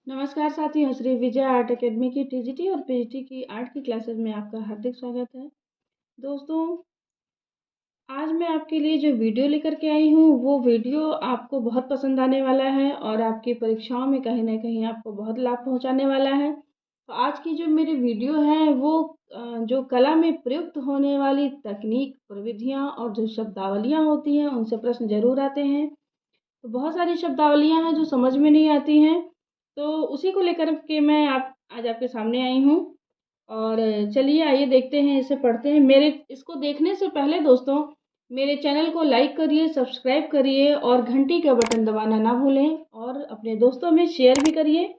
नमस्कार साथियों, Shri Vijay art academy की टीजीटी और पीजीटी की आर्ट की क्लासेस में आपका हार्दिक स्वागत है। दोस्तों, आज मैं आपके लिए जो वीडियो लेकर के आई हूँ वो वीडियो आपको बहुत पसंद आने वाला है और आपकी परीक्षाओं में कहीं ना कहीं आपको बहुत लाभ पहुँचाने वाला है। तो आज की जो मेरी वीडियो है वो जो कला में प्रयुक्त होने वाली तकनीक, प्रविधियाँ और जो शब्दावलियाँ होती हैं उनसे प्रश्न जरूर आते हैं। तो बहुत सारी शब्दावलियाँ हैं जो समझ में नहीं आती हैं, तो उसी को लेकर के मैं आज आपके सामने आई हूँ। और चलिए आइए देखते हैं, इसे पढ़ते हैं। मेरे इसको देखने से पहले दोस्तों मेरे चैनल को लाइक करिए, सब्सक्राइब करिए और घंटी का बटन दबाना ना भूलें और अपने दोस्तों में शेयर भी करिए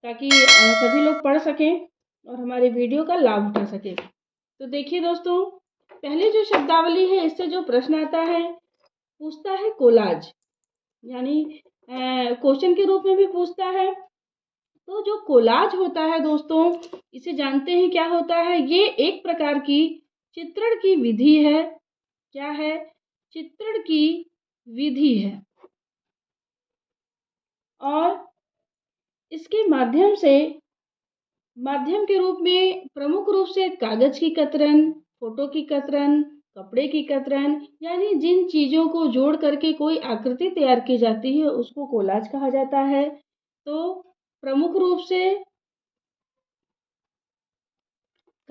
ताकि सभी लोग पढ़ सकें और हमारे वीडियो का लाभ उठा सकें। तो देखिए दोस्तों, पहली जो शब्दावली है इससे जो प्रश्न आता है पूछता है कोलाज, यानी क्वेश्चन के रूप में भी पूछता है। तो जो कोलाज होता है दोस्तों, इसे जानते हैं क्या होता है? ये एक प्रकार की चित्रण की विधि है। क्या है? चित्रण की विधि है। और इसके माध्यम के रूप में प्रमुख रूप से कागज की कतरन, फोटो की कतरन, कपड़े की कतरन, यानी जिन चीजों को जोड़ करके कोई आकृति तैयार की जाती है उसको कोलाज कहा जाता है। तो प्रमुख रूप से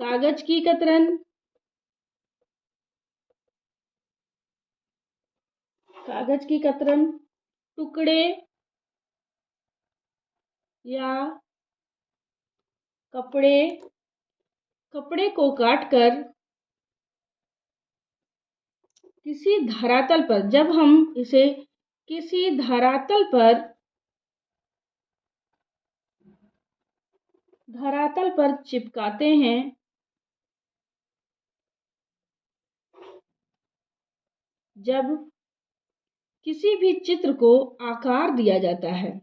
कागज की कतरन, टुकड़े या कपड़े को काटकर किसी धरातल पर, जब हम इसे किसी धरातल पर चिपकाते हैं, जब किसी भी चित्र को आकार दिया जाता है,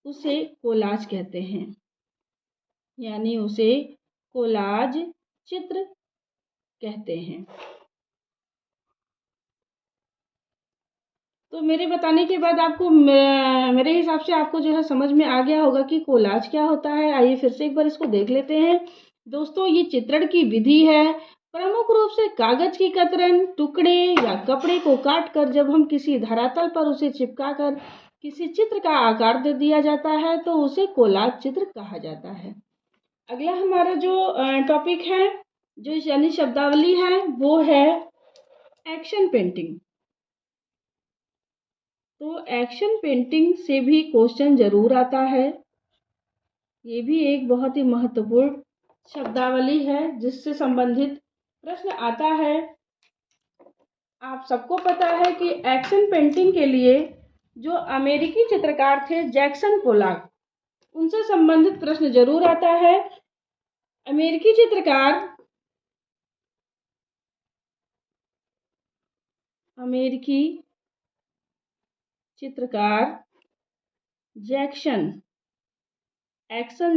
उसे कोलाज कहते हैं, यानी उसे कोलाज चित्र कहते हैं। तो मेरे बताने के बाद आपको मेरे हिसाब से आपको जो है समझ में आ गया होगा कि कोलाज क्या होता है। आइए फिर से एक बार इसको देख लेते हैं। दोस्तों, ये चित्रण की विधि है। प्रमुख रूप से कागज की कतरन, टुकड़े या कपड़े को काटकर जब हम किसी धरातल पर उसे चिपकाकर किसी चित्र का आकार दे दिया जाता है तो उसे कोलाज चित्र कहा जाता है। अगला हमारा जो टॉपिक है, जो यानी शब्दावली है, वो है एक्शन पेंटिंग। तो एक्शन पेंटिंग से भी क्वेश्चन जरूर आता है। ये भी एक बहुत ही महत्वपूर्ण शब्दावली है जिससे संबंधित प्रश्न आता है। आप सबको पता है कि एक्शन पेंटिंग के लिए जो अमेरिकी चित्रकार थे जैक्सन पोलाक, उनसे संबंधित प्रश्न जरूर आता है। अमेरिकी चित्रकार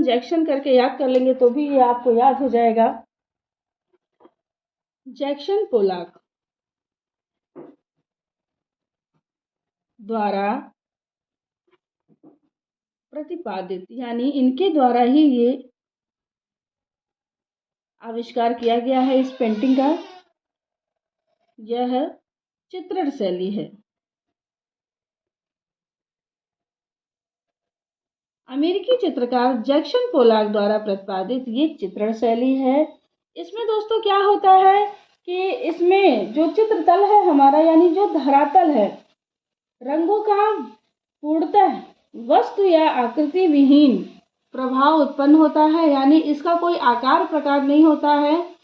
जैक्सन करके याद कर लेंगे तो भी ये आपको याद हो जाएगा। जैक्सन पोलाक द्वारा प्रतिपादित, यानी इनके द्वारा ही ये आविष्कार किया गया है इस पेंटिंग का। यह चित्रण शैली है। अमेरिकी चित्रकार जैक्सन पोलाक द्वारा प्रतिपादित ये चित्रण शैली है। इसमें दोस्तों क्या होता है कि इसमें जो चित्रतल है हमारा, यानी जो धरातल है, रंगों का पूर्णतः वस्तु या आकृति विहीन प्रभाव उत्पन्न होता है, यानी इसका कोई आकार प्रकार नहीं होता है।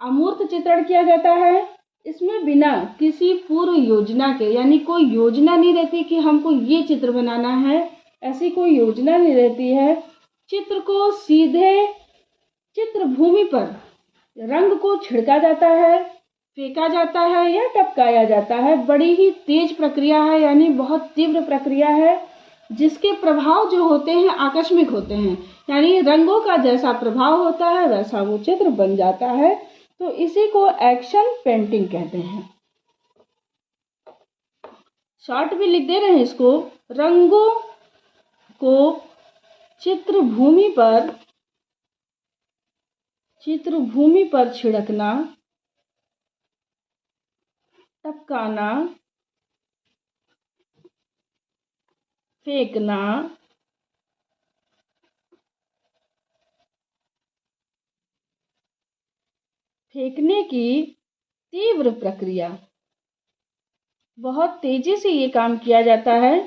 अमूर्त चित्रण किया जाता है। इसमें बिना किसी पूर्व योजना के, यानी कोई योजना नहीं रहती कि हमको ये चित्र बनाना है, ऐसी कोई योजना नहीं रहती है। चित्र को सीधे चित्र भूमि पर रंग को छिड़का जाता है, फेंका जाता है या टपकाया जाता है। बड़ी ही तेज प्रक्रिया है, यानी बहुत तीव्र प्रक्रिया है, जिसके प्रभाव जो होते हैं आकस्मिक होते हैं, यानी रंगों का जैसा प्रभाव होता है वैसा वो चित्र बन जाता है। तो इसी को एक्शन पेंटिंग कहते हैं। शॉर्ट भी लिख दे रहे हैं इसको। रंगों को चित्रभूमि पर छिड़कना, टपकाना, फेंकना, फेंकने की तीव्र प्रक्रिया। बहुत तेजी से ये काम किया जाता है,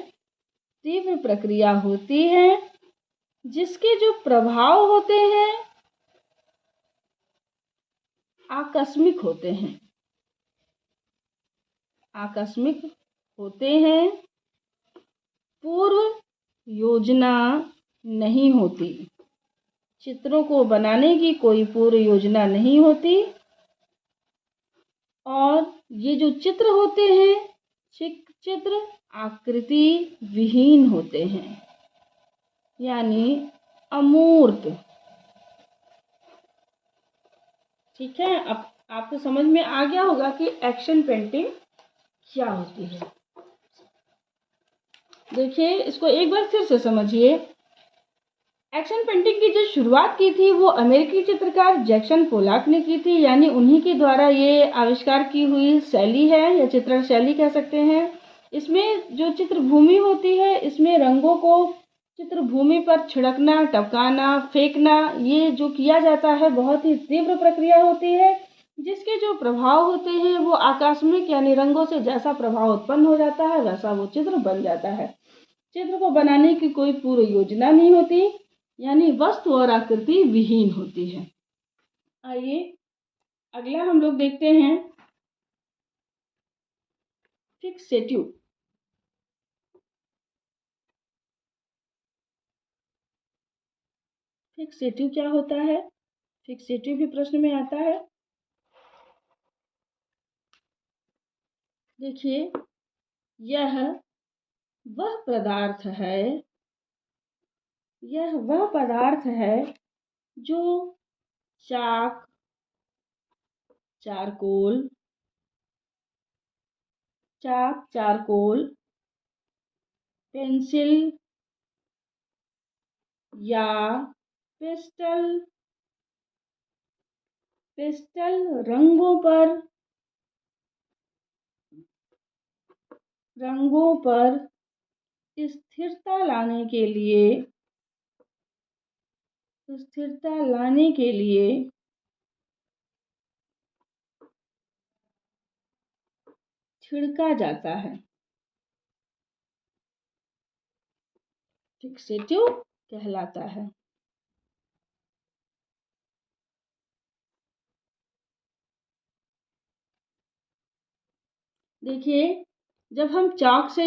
तीव्र प्रक्रिया होती है, जिसके जो प्रभाव होते हैं आकस्मिक होते हैं। आकस्मिक होते हैं, पूर्व योजना नहीं होती। चित्रों को बनाने की कोई पूर्व योजना नहीं होती और ये जो चित्र होते हैं, चित्र आकृति विहीन होते हैं, यानी अमूर्त। ठीक है, अब आपको समझ में आ गया होगा कि एक्शन पेंटिंग क्या होती है। देखिए, इसको एक बार फिर से समझिए। एक्शन पेंटिंग की जो शुरुआत की थी वो अमेरिकी चित्रकार जैक्सन पोलॉक ने की थी, यानी उन्हीं के द्वारा ये आविष्कार की हुई शैली है या चित्रण शैली कह सकते हैं। इसमें जो चित्रभूमि होती है, इसमें रंगों को चित्रभूमि पर छिड़कना, टपकाना, फेंकना, ये जो किया जाता है बहुत ही तीव्र प्रक्रिया होती है, जिसके जो प्रभाव होते हैं वो आकस्मिक, यानी रंगों से जैसा प्रभाव उत्पन्न हो जाता है वैसा वो चित्र बन जाता है। चित्र को बनाने की कोई पूर्व योजना नहीं होती, यानी वस्तु और आकृति विहीन होती है। आइए अगला हम लोग देखते हैं फिक्सेटिव। फिक्सेटिव क्या होता है? फिक्सेटिव भी प्रश्न में आता है। देखिए, यह वह पदार्थ है, यह वह पदार्थ है जो चाक, चारकोल, पेंसिल या पेस्टल रंगों पर स्थिरता लाने के लिए छिड़का जाता है। फिक्सेटिव कहलाता है। देखिए, जब हम चाक से,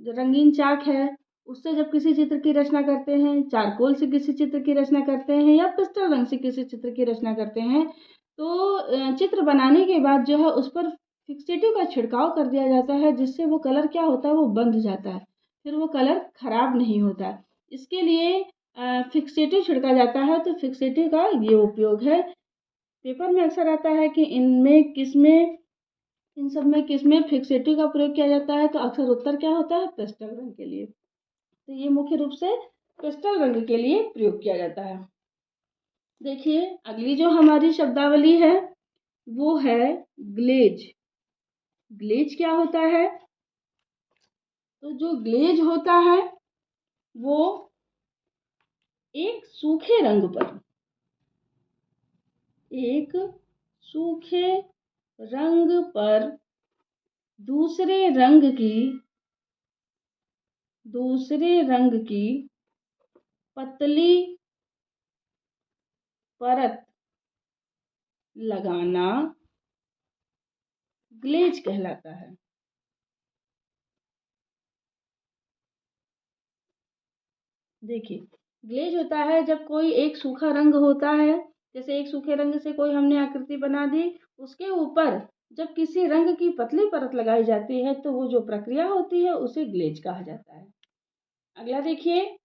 जो रंगीन चाक है उससे जब किसी चित्र की रचना करते हैं, चारकोल से किसी चित्र की रचना करते हैं या पेस्टल रंग से किसी चित्र की रचना करते हैं, तो चित्र बनाने के बाद जो है उस पर फिक्सेटिव का छिड़काव कर दिया जाता है, जिससे वो कलर क्या होता है, वो बंध जाता है, फिर वो कलर खराब नहीं होता है। इसके लिए फिक्सेटिव छिड़का जाता है। तो फिक्सेटिव का ये उपयोग है। पेपर में अक्सर आता है कि इन सब में किस में फिक्सेटिव का प्रयोग किया जाता है, तो अक्सर उत्तर क्या होता है, पेस्टल रंग के लिए। तो ये मुख्य रूप से पेस्टल रंग के लिए प्रयोग किया जाता है। देखिए, अगली जो हमारी शब्दावली है वो है ग्लेज। ग्लेज क्या होता है? तो जो ग्लेज होता है वो एक सूखे रंग पर दूसरे रंग की पतली परत लगाना ग्लेज कहलाता है। देखिए, ग्लेज होता है जब कोई एक सूखा रंग होता है, जैसे एक सूखे रंग से कोई हमने आकृति बना दी, उसके ऊपर जब किसी रंग की पतली परत लगाई जाती है तो वो जो प्रक्रिया होती है उसे ग्लेज कहा जाता है। अगला देखिए,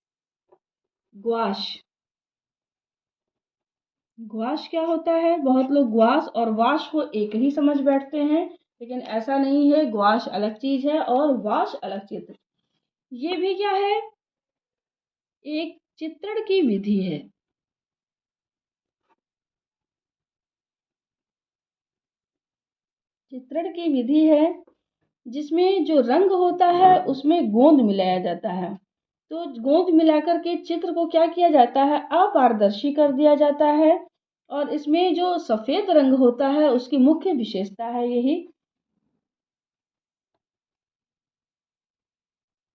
ग्वाश। ग्वाश क्या होता है? बहुत लोग ग्वाश और वाश को एक ही समझ बैठते हैं, लेकिन ऐसा नहीं है, ग्वाश अलग चीज है और वॉश अलग चीज है। ये भी क्या है, एक चित्रण की विधि है। चित्रण की विधि है जिसमें जो रंग होता है उसमें गोंद मिलाया जाता है। तो गोंद मिलाकर के चित्र को क्या किया जाता है, अपारदर्शी कर दिया जाता है। और इसमें जो सफेद रंग होता है उसकी मुख्य विशेषता है यही,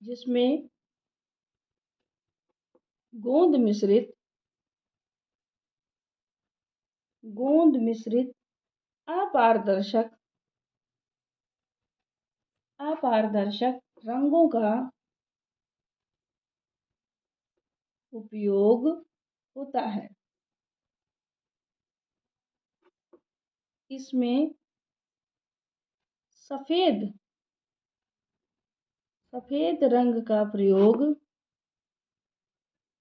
जिसमें गोंद मिश्रित गोंद मिश्रित अपारदर्शक अपारदर्शक रंगों का उपयोग होता है। इसमें सफेद सफेद रंग का प्रयोग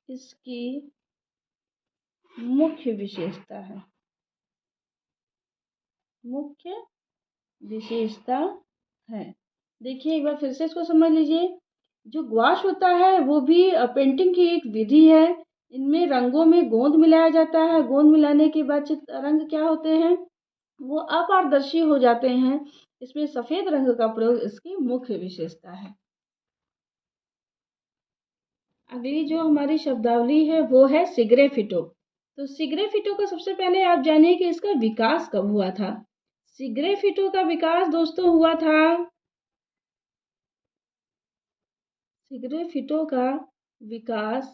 इसकी मुख्य विशेषता है। मुख्य विशेषता है। देखिए एक बार फिर से इसको समझ लीजिए। जो ग्वाश होता है वो भी पेंटिंग की एक विधि है। इनमें रंगों में गोंद मिलाया जाता है। गोंद मिलाने के बाद रंग क्या होते हैं, वो अपारदर्शी हो जाते हैं। इसमें सफेद रंग का प्रयोग इसकी मुख्य विशेषता है। अगली जो हमारी शब्दावली है वो है सिग्रेफिटो। तो सिग्रेफिटो का सबसे पहले आप जानिए कि इसका विकास कब हुआ था। सिग्रेफिटो का विकास दोस्तों हुआ था, सिग्रेफिटो का विकास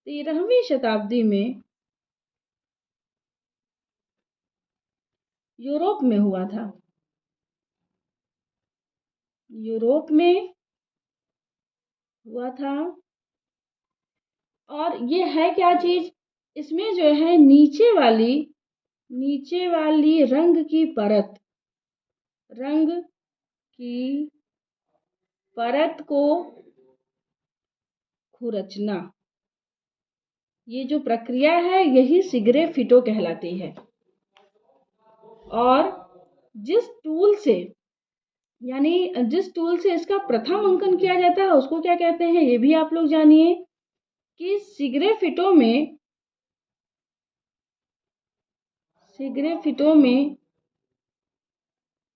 13वीं शताब्दी में यूरोप में हुआ था। यूरोप में हुआ था। और ये है क्या चीज, इसमें जो है नीचे वाली रंग की परत को खुरचना, ये जो प्रक्रिया है यही सिग्रेफिटो कहलाती है। और जिस टूल से जिस टूल से इसका प्रथम अंकन किया जाता है उसको क्या कहते हैं, ये भी आप लोग जानिए कि सिग्रेफिटो में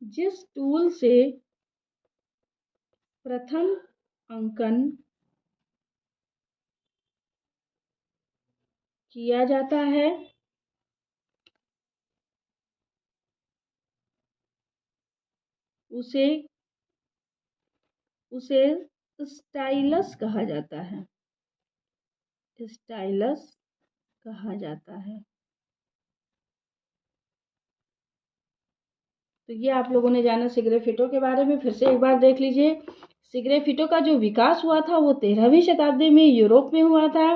जिस टूल से प्रथम अंकन किया जाता है उसे स्टाइलस कहा जाता है। स्टाइलस कहा जाता है। तो ये आप लोगों ने जाना सिग्रेफिटो के बारे में। फिर से एक बार देख लीजिए। सिग्रेफिटो का जो विकास हुआ था वो 13वीं शताब्दी में यूरोप में हुआ था।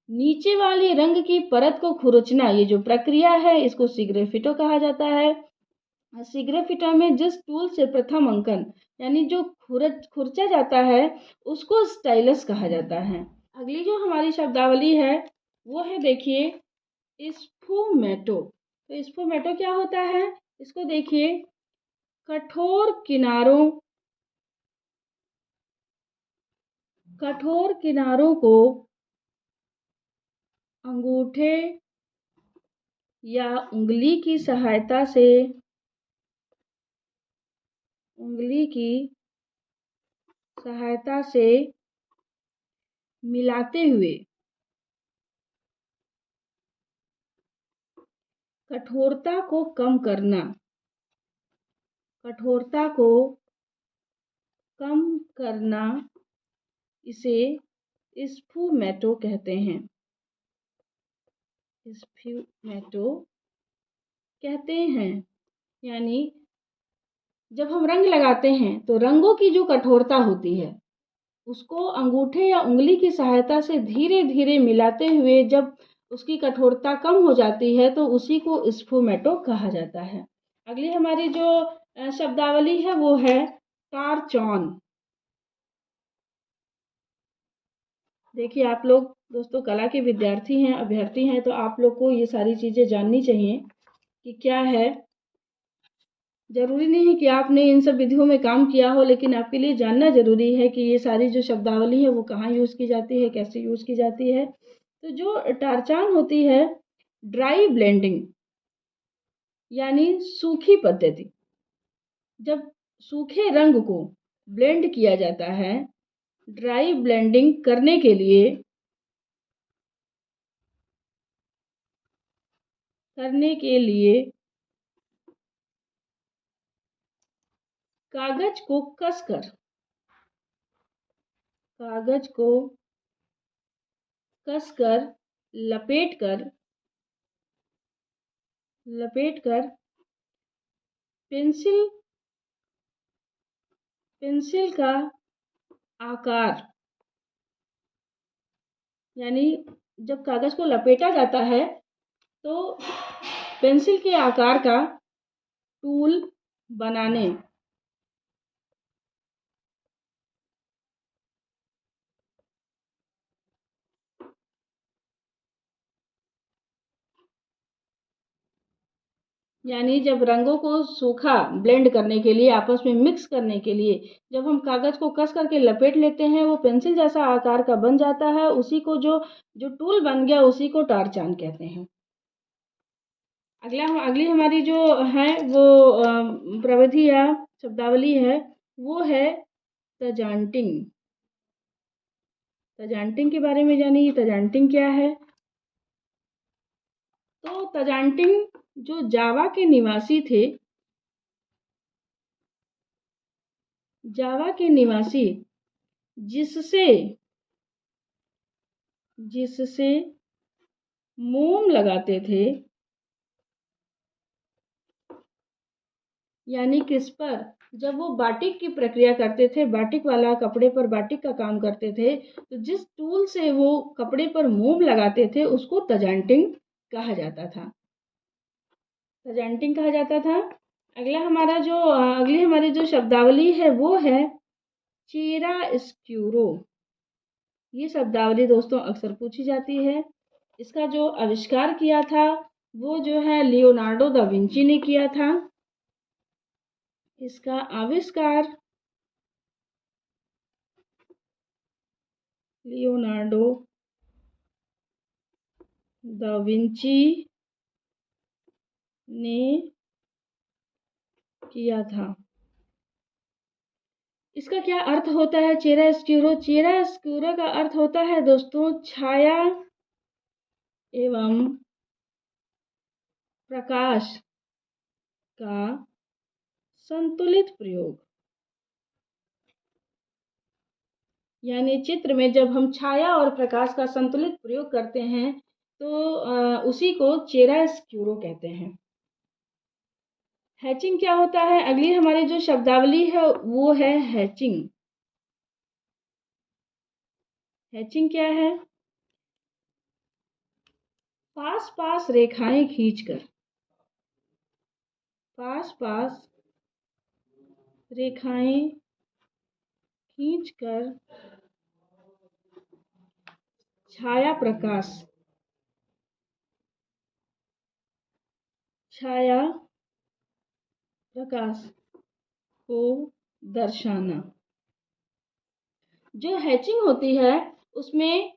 नीचे वाली रंग की परत को खुरचना, ये जो प्रक्रिया है इसको सिग्रेफिटो कहा जाता है। सिग्रेफिटो में जिस टूल से प्रथम अंकन यानी जो खुरचा जाता है उसको स्टाइलस कहा जाता है। अगली जो हमारी शब्दावली है वो है, देखिए, स्फुमेटो। तो स्फुमेटो क्या होता है, इसको देखिए, कठोर किनारों को अंगूठे या उंगली की सहायता से मिलाते हुए कठोरता को कम करना इसे स्फुमेटो कहते हैं। स्फुमेटो कहते हैं। यानी जब हम रंग लगाते हैं तो रंगों की जो कठोरता होती है उसको अंगूठे या उंगली की सहायता से धीरे धीरे मिलाते हुए जब उसकी कठोरता कम हो जाती है तो उसी को स्फुमेटो कहा जाता है। अगली हमारी जो शब्दावली है वो है कारचौन। देखिए आप लोग दोस्तों कला के विद्यार्थी हैं, अभ्यर्थी हैं, तो आप लोग को ये सारी चीज़ें जाननी चाहिए कि क्या है ज़रूरी नहीं है कि आपने इन सब विधियों में काम किया हो, लेकिन आपके लिए जानना ज़रूरी है कि ये सारी जो शब्दावली है वो कहाँ यूज़ की जाती है, कैसे यूज़ की जाती है। तो जो टारचान होती है, ड्राई ब्लेंडिंग यानी सूखी पद्धति। जब सूखे रंग को ब्लेंड किया जाता है, ड्राई ब्लेंडिंग करने के लिए कागज को कसकर कागज को कसकर लपेटकर लपेटकर पेंसिल पेंसिल का आकार, यानी जब कागज को लपेटा जाता है तो पेंसिल के आकार का टूल बनाने, यानी जब रंगों को सूखा ब्लेंड करने के लिए, आपस में मिक्स करने के लिए जब हम कागज को कस करके लपेट लेते हैं, वो पेंसिल जैसा आकार का बन जाता है। उसी को जो जो टूल बन गया उसी को टारचान कहते हैं। अगली हमारी जो है वो प्रविधि या शब्दावली है, वो है तजांटिंग। तजांटिंग के बारे में जानिए, तजांटिंग क्या है। तो तजांटिंग जो जावा के निवासी थे, जावा के निवासी जिससे जिससे मोम लगाते थे, यानी किस पर, जब वो बाटिक की प्रक्रिया करते थे, बाटिक वाला कपड़े पर बाटिक का काम करते थे, तो जिस टूल से वो कपड़े पर मोम लगाते थे उसको तजांटिंग कहा जाता था। तजांटिंग कहा जाता था। अगली हमारी जो शब्दावली है वो है चेरा स्क्यूरो। ये शब्दावली दोस्तों अक्सर पूछी जाती है। इसका जो आविष्कार किया था वो जो है लियोनार्डो दा विंची ने किया था। इसका आविष्कार लियोनार्डो दा विंची ने किया था। इसका क्या अर्थ होता है चेरा स्क्यूरो? चेरा स्क्यूरो का अर्थ होता है दोस्तों छाया एवं प्रकाश का संतुलित प्रयोग। यानी चित्र में जब हम छाया और प्रकाश का संतुलित प्रयोग करते हैं तो उसी को चेरा स्क्यूरो कहते हैं। हैचिंग क्या होता है? अगली हमारी जो शब्दावली है वो है हैचिंग। हैचिंग क्या है? पास पास रेखाएं खींचकर, पास पास रेखाएं खींचकर छाया प्रकाश छाया प्रकाश को दर्शाना। जो हैचिंग होती है उसमें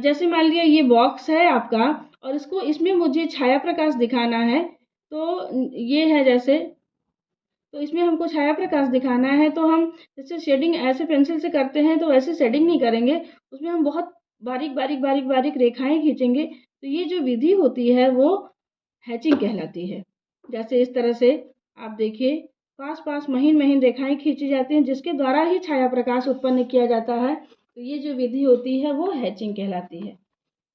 जैसे मान लिया ये बॉक्स है आपका और इसमें मुझे छाया प्रकाश दिखाना है, तो ये है जैसे, तो इसमें हमको छाया प्रकाश दिखाना है तो हम जैसे शेडिंग ऐसे पेंसिल से करते हैं तो वैसे शेडिंग नहीं करेंगे, उसमें हम बहुत बारीक बारीक बारीक बारीक रेखाएं खींचेंगे। तो ये जो विधि होती है वो हैचिंग कहलाती है। जैसे इस तरह से आप देखिए, पास पास महीन महीन रेखाएं खींची जाती हैं जिसके द्वारा ही छाया प्रकाश उत्पन्न किया जाता है। तो ये जो विधि होती है वो हैचिंग कहलाती है।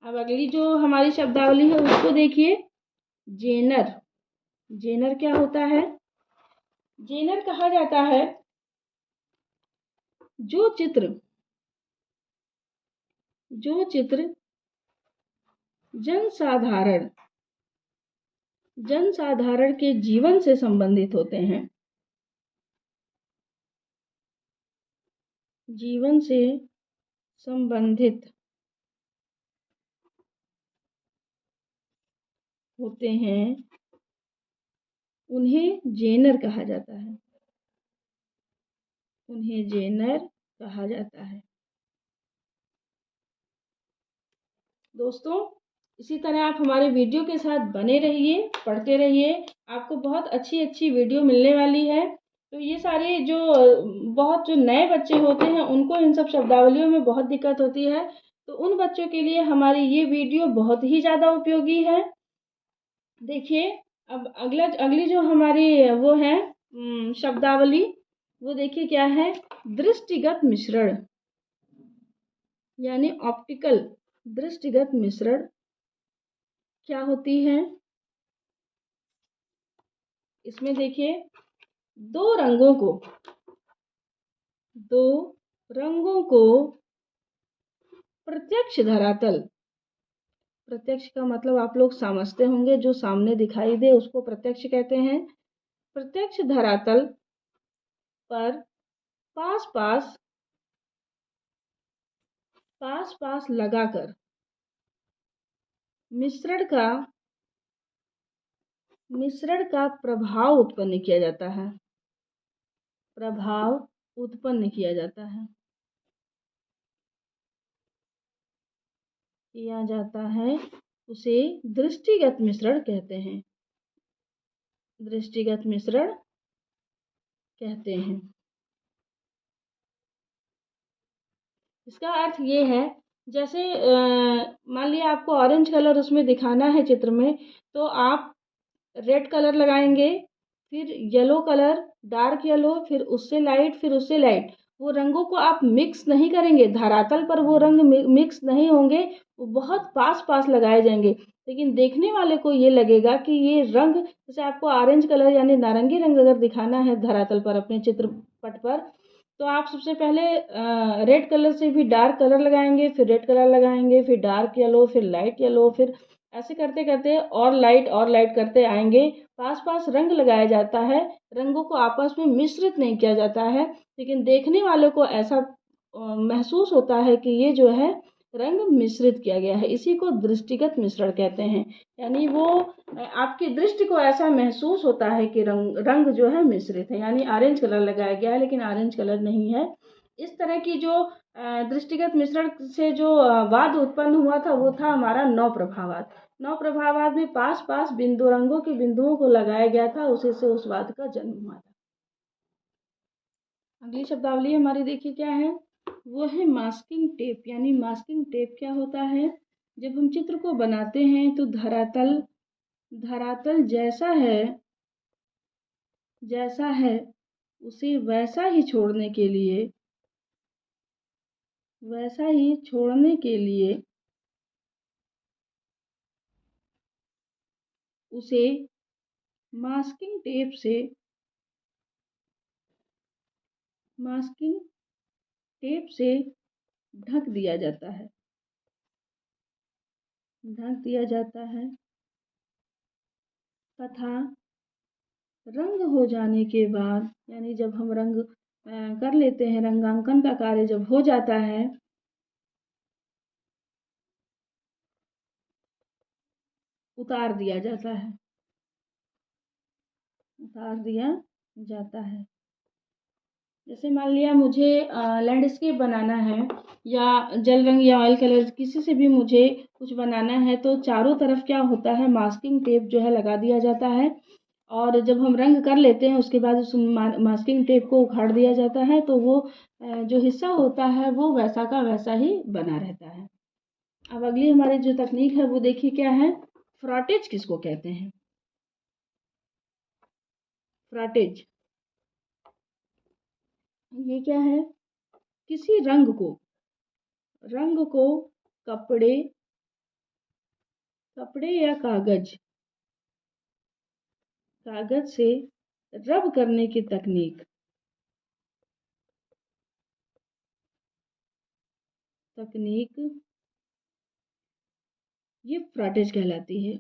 अब अगली जो हमारी शब्दावली है उसको देखिए, जेनर। जेनर क्या होता है? जेनर कहा जाता है जो चित्र जो चित्र जनसाधारण जनसाधारण के जीवन से संबंधित होते हैं, जीवन से संबंधित होते हैं उन्हें जेनर कहा जाता है। उन्हें जेनर कहा जाता है। दोस्तों, इसी तरह आप हमारे वीडियो के साथ बने रहिए, पढ़ते रहिए। आपको बहुत अच्छी अच्छी वीडियो मिलने वाली है। तो ये सारे जो बहुत जो नए बच्चे होते हैं उनको इन सब शब्दावलियों में बहुत दिक्कत होती है, तो उन बच्चों के लिए हमारी ये वीडियो बहुत ही ज़्यादा उपयोगी है। देखिए, अब अगली जो हमारी वो है शब्दावली, वो देखिए क्या है। दृष्टिगत मिश्रण, यानी ऑप्टिकल दृष्टिगत मिश्रण क्या होती है। इसमें देखिए, दो रंगों को प्रत्यक्ष धरातल, प्रत्यक्ष का मतलब आप लोग समझते होंगे, जो सामने दिखाई दे उसको प्रत्यक्ष कहते हैं। प्रत्यक्ष धरातल पर पास पास लगाकर मिश्रण का प्रभाव उत्पन्न किया जाता है। उसे दृष्टिगत मिश्रण कहते हैं। इसका अर्थ ये है, जैसे मान लिया आपको ऑरेंज कलर उसमें दिखाना है चित्र में, तो आप रेड कलर लगाएंगे, फिर येलो कलर, डार्क येलो, फिर उससे लाइट, वो रंगों को आप मिक्स नहीं करेंगे, धरातल पर वो रंग मिक्स नहीं होंगे, वो बहुत पास पास लगाए जाएंगे। लेकिन देखने वाले को ये लगेगा कि ये रंग, जैसे आपको ऑरेंज कलर यानी नारंगी रंग अगर दिखाना है धरातल पर अपने चित्रपट पर, तो आप सबसे पहले रेड कलर से भी डार्क कलर लगाएंगे, फिर रेड कलर लगाएंगे, फिर डार्क येलो, फिर लाइट येलो, फिर ऐसे करते करते और लाइट करते आएंगे। पास पास रंग लगाया जाता है, रंगों को आपस में मिश्रित नहीं किया जाता है, लेकिन देखने वाले को ऐसा महसूस होता है कि ये जो है रंग मिश्रित किया गया है। इसी को दृष्टिगत मिश्रण कहते हैं। यानी वो आपकी दृष्टि को ऐसा महसूस होता है कि रंग जो है मिश्रित है, यानी ऑरेंज कलर लगाया गया है लेकिन ऑरेंज कलर नहीं है। इस तरह की जो दृष्टिगत मिश्रण से जो वाद उत्पन्न हुआ था, वो था हमारा नौ प्रभावाद। नौ प्रभावाद में पास पास रंगों के बिंदुओं को लगाया गया था, उसी से उस वाद का जन्म हुआ था। अगली शब्दावली हमारी देखिए क्या है, वो है मास्किंग टेप। यानी मास्किंग टेप क्या होता है, जब हम चित्र को बनाते हैं तो धरातल जैसा है उसे वैसा ही छोड़ने के लिए उसे मास्किंग टेप से ढक दिया जाता है तथा रंग हो जाने के बाद, यानी जब हम रंग कर लेते हैं, रंगांकन का कार्य जब हो जाता है, उतार दिया जाता है। जैसे मान लिया मुझे लैंडस्केप बनाना है, या जल रंग या ऑयल कलर, किसी से भी मुझे कुछ बनाना है, तो चारों तरफ क्या होता है, मास्किंग टेप जो है लगा दिया जाता है। और जब हम रंग कर लेते हैं उसके बाद उस मास्किंग टेप को उखाड़ दिया जाता है, तो वो जो हिस्सा होता है वो वैसा का वैसा ही बना रहता है। अब अगली हमारी जो तकनीक है वो देखिए क्या है। फ्रॉटेज किसको कहते हैं। फ्रॉटेज ये क्या है, किसी रंग को कपड़े या कागज से रब करने की तकनीक ये फ्रॉटेज कहलाती है।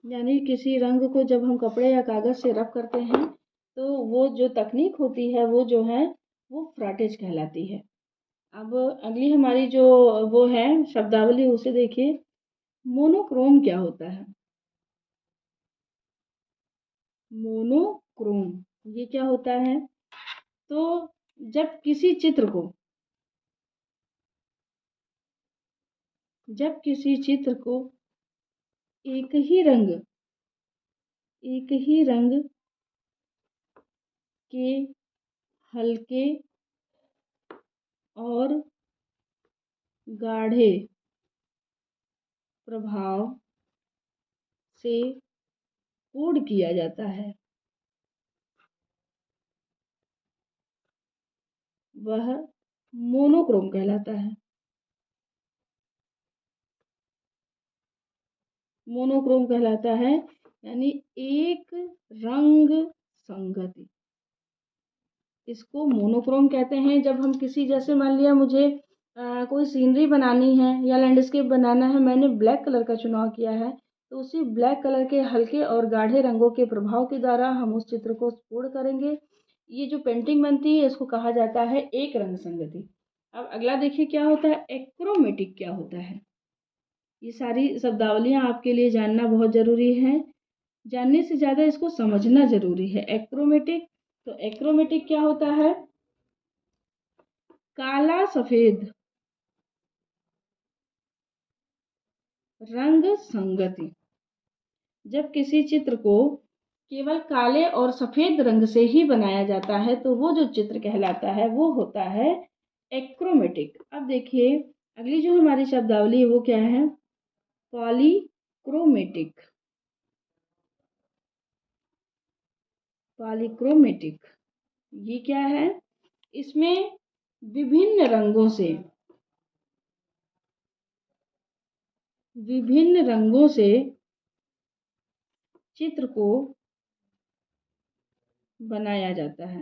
यानी किसी रंग को जब हम कपड़े या कागज से रब करते हैं, तो वो जो तकनीक होती है वो जो है वो फ्रॉटेज कहलाती है। अब अगली हमारी जो वो है शब्दावली, उसे देखिए। मोनोक्रोम क्या होता है? मोनोक्रोम ये क्या होता है? तो जब किसी चित्र को जब किसी चित्र को एक ही रंग एक ही रंग के हल्के और गाढ़े प्रभाव से कोड किया जाता है, वह मोनोक्रोम कहलाता है। मोनोक्रोम कहलाता है यानी एक रंग संगति। इसको मोनोक्रोम कहते हैं। जब हम किसी, जैसे मान लिया मुझे कोई सीनरी बनानी है या लैंडस्केप बनाना है, मैंने ब्लैक कलर का चुनाव किया है, तो उसी ब्लैक कलर के हल्के और गाढ़े रंगों के प्रभाव के द्वारा हम उस चित्र को पूर्ण करेंगे। ये जो पेंटिंग बनती है इसको कहा जाता है एक रंग संगति। अब अगला देखिए क्या होता है, एक्रोमेटिक क्या होता है। ये सारी शब्दावलियां आपके लिए जानना बहुत जरूरी है। जानने से ज्यादा इसको समझना जरूरी है। एक्रोमेटिक, तो एक्रोमेटिक क्या होता है? काला सफेद रंग संगति। जब किसी चित्र को केवल काले और सफेद रंग से ही बनाया जाता है तो वो जो चित्र कहलाता है वो होता है एक्रोमेटिक। अब देखिए अगली जो हमारी शब्दावली है वो क्या है? पॉलीक्रोमेटिक। पॉलीक्रोमेटिक ये क्या है? इसमें विभिन्न रंगों से विभिन्न रंगों से चित्र को बनाया जाता है,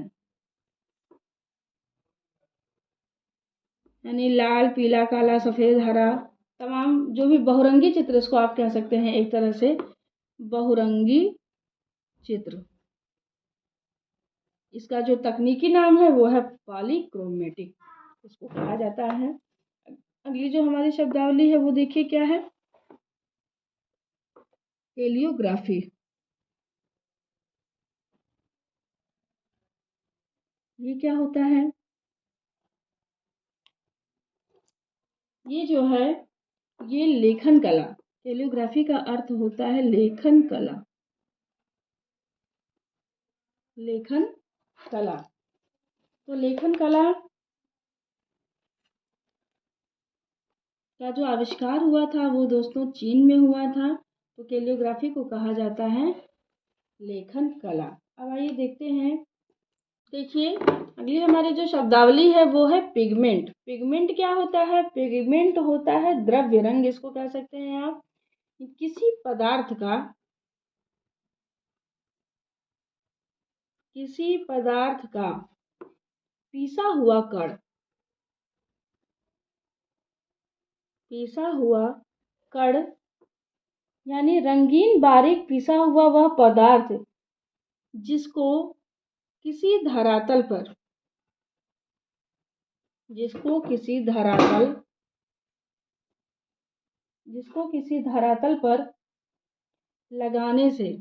यानी लाल, पीला, काला, सफेद, हरा, तमाम जो भी बहुरंगी चित्र, इसको आप कह सकते हैं एक तरह से बहुरंगी चित्र। इसका जो तकनीकी नाम है वो है पॉलीक्रोमेटिक, इसको कहा जाता है। अगली जो हमारी शब्दावली है वो देखिए क्या है? हेलियोग्राफी। ये क्या होता है? ये जो है ये लेखन कला। हेलियोग्राफी का अर्थ होता है लेखन कला। लेखन कला, तो लेखन कला का जो आविष्कार हुआ था वो दोस्तों चीन में हुआ था। तो कैलियोग्राफी को कहा जाता है लेखन कला। अब आइए देखते हैं। देखिए अगली हमारी जो शब्दावली है वो है पिगमेंट। पिगमेंट क्या होता है? पिगमेंट होता है द्रव्य रंग, इसको कह सकते हैं आप। किसी पदार्थ का पिसा हुआ कण पिसा हुआ कण यानी रंगीन बारीक पिसा हुआ वह पदार्थ जिसको किसी धरातल पर जिसको किसी धरातल जिसको किसी धरातल पर लगाने से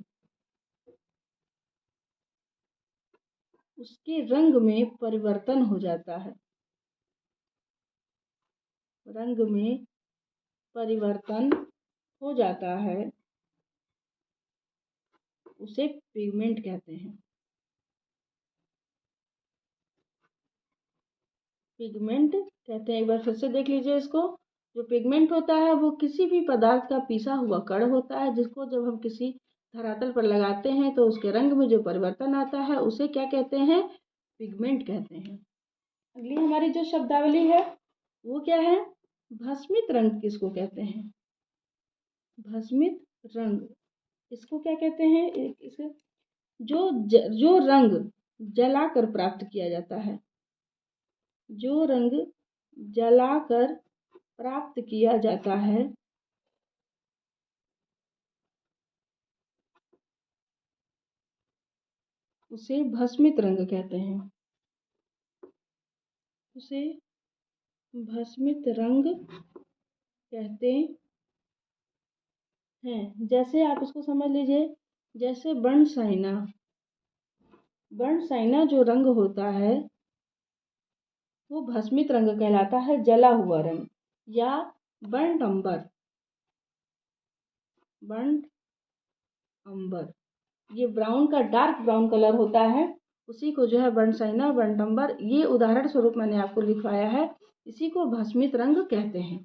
उसके रंग में परिवर्तन हो जाता है। रंग में परिवर्तन हो जाता है, उसे पिगमेंट कहते हैं। पिगमेंट कहते हैं। एक बार फिर से देख लीजिए इसको। जो पिगमेंट होता है वो किसी भी पदार्थ का पिसा हुआ कण होता है, जिसको जब हम किसी धरातल पर लगाते हैं तो उसके रंग में जो परिवर्तन आता है उसे क्या कहते हैं? पिगमेंट कहते हैं। अगली हमारी जो शब्दावली है वो क्या है? भस्मित रंग किसको कहते हैं? भस्मित रंग इसको क्या कहते हैं? इसे जो रंग जलाकर प्राप्त किया जाता है, जो रंग जलाकर प्राप्त किया जाता है उसे भस्मित रंग कहते हैं। उसे भस्मित रंग कहते हैं। जैसे आप इसको समझ लीजिए, जैसे बर्नसाइना, बर्नसाइना जो रंग होता है वो भस्मित रंग कहलाता है, जला हुआ रंग। या बर्न्ट अंबर, बर्न्ट अंबर, ये ब्राउन का डार्क ब्राउन कलर होता है, उसी को जो है बर्नसाइना, बर्न्ट अंबर, ये उदाहरण स्वरूप मैंने आपको लिखवाया है, इसी को भस्मित रंग कहते हैं।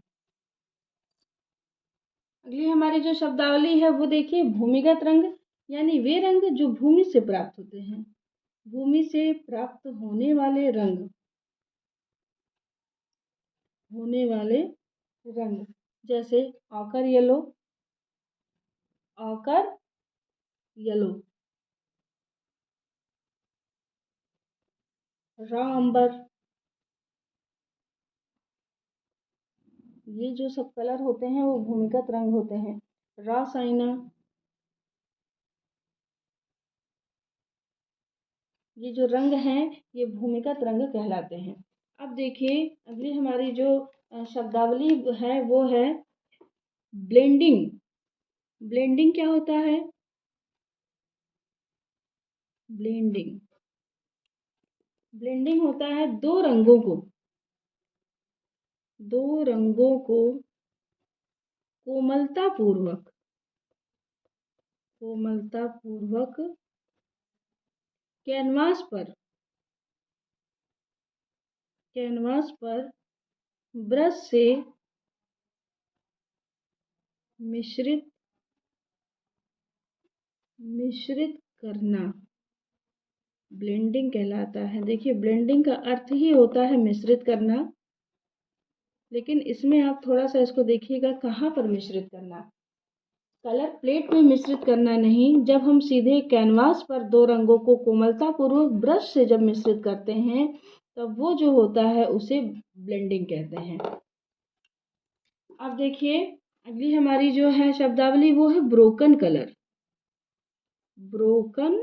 अगली हमारी जो शब्दावली है वो देखिए, भूमिगत रंग, यानी वे रंग जो भूमि से प्राप्त होते हैं, भूमि से प्राप्त होने वाले रंग, होने वाले रंग, जैसे ochre yellow, ochre yellow, raw umber, ये जो सब कलर होते हैं वो भूमिगत रंग होते हैं। रॉ साइना, ये जो रंग हैं ये भूमिगत रंग कहलाते हैं। अब देखिए अगली हमारी जो शब्दावली है वो है ब्लेंडिंग। ब्लेंडिंग क्या होता है? ब्लेंडिंग, ब्लेंडिंग होता है दो रंगों को कोमलता पूर्वक, कोमलता पूर्वक कैनवास पर, कैनवास पर ब्रश से मिश्रित, मिश्रित करना ब्लेंडिंग कहलाता है। देखिए ब्लेंडिंग का अर्थ ही होता है मिश्रित करना, लेकिन इसमें आप थोड़ा सा इसको देखिएगा, कहाँ पर मिश्रित करना, कलर प्लेट में मिश्रित करना नहीं, जब हम सीधे कैनवास पर दो रंगों को कोमलतापूर्वक ब्रश से जब मिश्रित करते हैं तब वो जो होता है उसे ब्लेंडिंग कहते हैं। अब देखिए अगली हमारी जो है शब्दावली वो है ब्रोकन कलर। ब्रोकन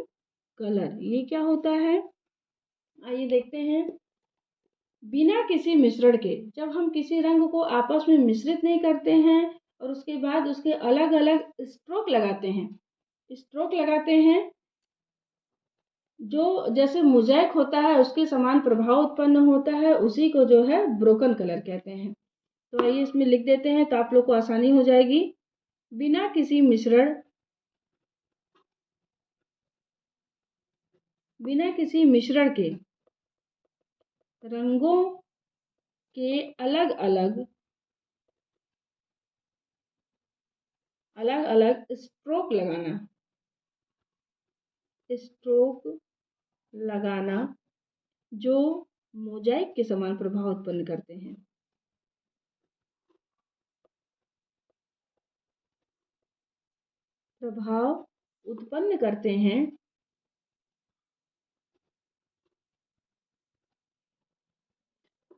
कलर ये क्या होता है, आइए देखते हैं। बिना किसी मिश्रण के, जब हम किसी रंग को आपस में मिश्रित नहीं करते हैं और उसके बाद उसके अलग अलग स्ट्रोक लगाते हैं, स्ट्रोक लगाते हैं जो जैसे मोज़ेक होता है उसके समान प्रभाव उत्पन्न होता है, उसी को जो है ब्रोकन कलर कहते हैं। तो आइए इसमें लिख देते हैं तो आप लोग को आसानी हो जाएगी। बिना किसी मिश्रण, बिना किसी मिश्रण के रंगों के अलग अलग, अलग अलग स्ट्रोक लगाना, स्ट्रोक लगाना जो मोज़ेक के समान प्रभाव उत्पन्न करते हैं। प्रभाव उत्पन्न करते हैं